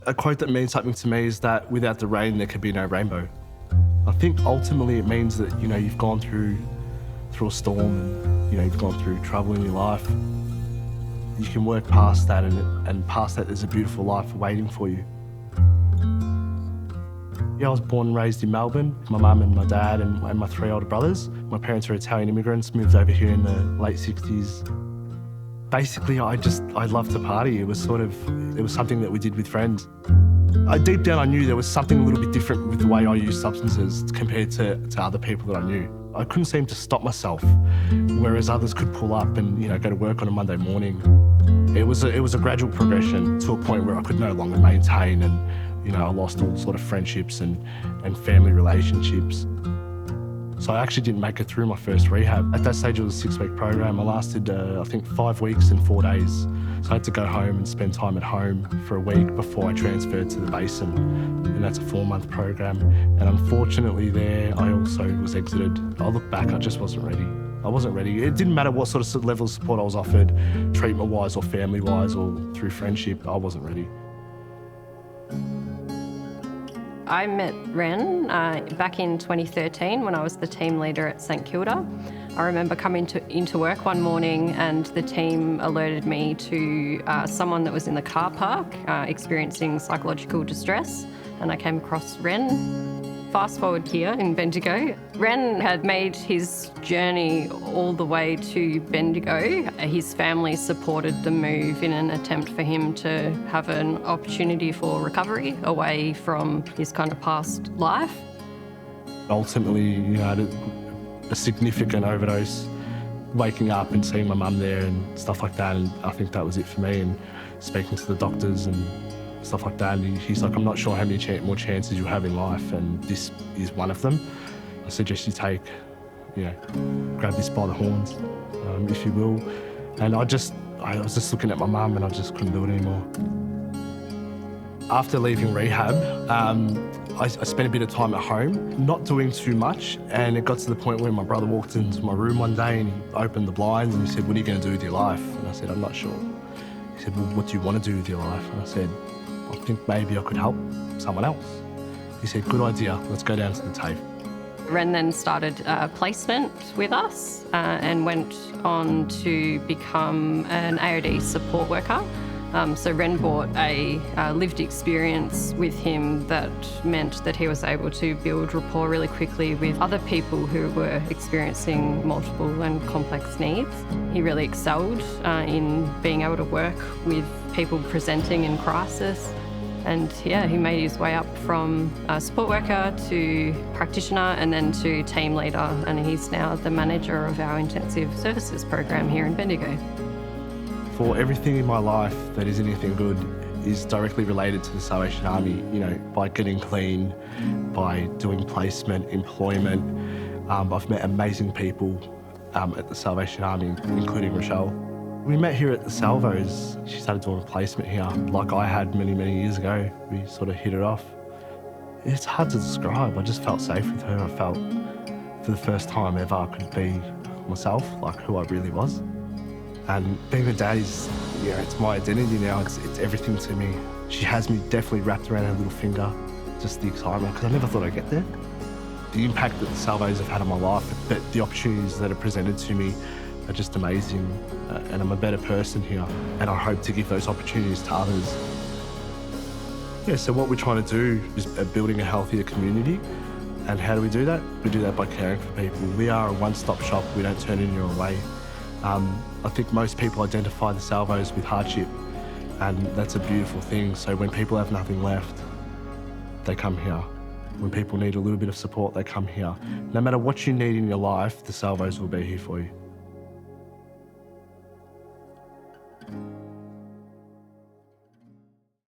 A quote that means something to me is that without the rain, there could be no rainbow. I think ultimately it means that, you've gone through a storm and, you've gone through trouble in your life. You can work past that and past that there's a beautiful life waiting for you. Yeah, I was born and raised in Melbourne. My mum and my dad and my 3 older brothers. My parents are Italian immigrants, moved over here in the late 60s. Basically, I loved to party. It was something that we did with friends. Deep down, I knew there was something a little bit different with the way I used substances compared to other people that I knew. I couldn't seem to stop myself, whereas others could pull up and go to work on a Monday morning. It was a gradual progression to a point where I could no longer maintain, and I lost all sort of friendships and family relationships. So I actually didn't make it through my first rehab. At that stage, it was a 6-week program. I lasted, I think, 5 weeks and 4 days. So I had to go home and spend time at home for a week before I transferred to the Basin. And that's a 4-month program. And unfortunately there, I also was exited. I look back, I just wasn't ready. I wasn't ready. It didn't matter what sort of level of support I was offered, treatment-wise or family-wise or through friendship, I wasn't ready. I met Ren back in 2013 when I was the team leader at St Kilda. I remember coming into work one morning and the team alerted me to someone that was in the car park experiencing psychological distress, and I came across Ren. Fast forward here in Bendigo. Ren had made his journey all the way to Bendigo. His family supported the move in an attempt for him to have an opportunity for recovery away from his kind of past life. Ultimately, I had a significant overdose, waking up and seeing my mum there and stuff like that, and I think that was it for me, and speaking to the doctors and stuff like that. And he's like, I'm not sure how many more chances you have in life, and this is one of them. I suggest you grab this by the horns, if you will. And I was just looking at my mum and I just couldn't do it anymore. After leaving rehab, I spent a bit of time at home, not doing too much, and it got to the point where my brother walked into my room one day and he opened the blinds and he said, what are you going to do with your life? And I said, I'm not sure. He said, well, what do you want to do with your life? And I said, I think maybe I could help someone else. He said, good idea, let's go down to the TAFE. Ren then started placement with us and went on to become an AOD support worker. So Ren brought a lived experience with him that meant that he was able to build rapport really quickly with other people who were experiencing multiple and complex needs. He really excelled in being able to work with people presenting in crisis. And yeah, he made his way up from a support worker to practitioner and then to team leader, and he's now the manager of our intensive services program here in Bendigo. For everything in my life that is anything good is directly related to the Salvation Army, by getting clean, by doing placement, employment. I've met amazing people at the Salvation Army, including Rochelle. We met here at the Salvos. She started doing a placement here, like I had many, many years ago. We sort of hit it off. It's hard to describe. I just felt safe with her. I felt for the first time ever I could be myself, like who I really was. And being a dad is, it's my identity now. It's everything to me. She has me definitely wrapped around her little finger. Just the excitement, because I never thought I'd get there. The impact that the Salvos have had on my life, but the opportunities that are presented to me are just amazing, and I'm a better person here, and I hope to give those opportunities to others. Yeah, so what we're trying to do is building a healthier community, and how do we do that? We do that by caring for people. We are a one-stop shop. We don't turn anyone away. I think most people identify the Salvos with hardship, and that's a beautiful thing. So when people have nothing left, they come here. When people need a little bit of support, they come here. No matter what you need in your life, the Salvos will be here for you.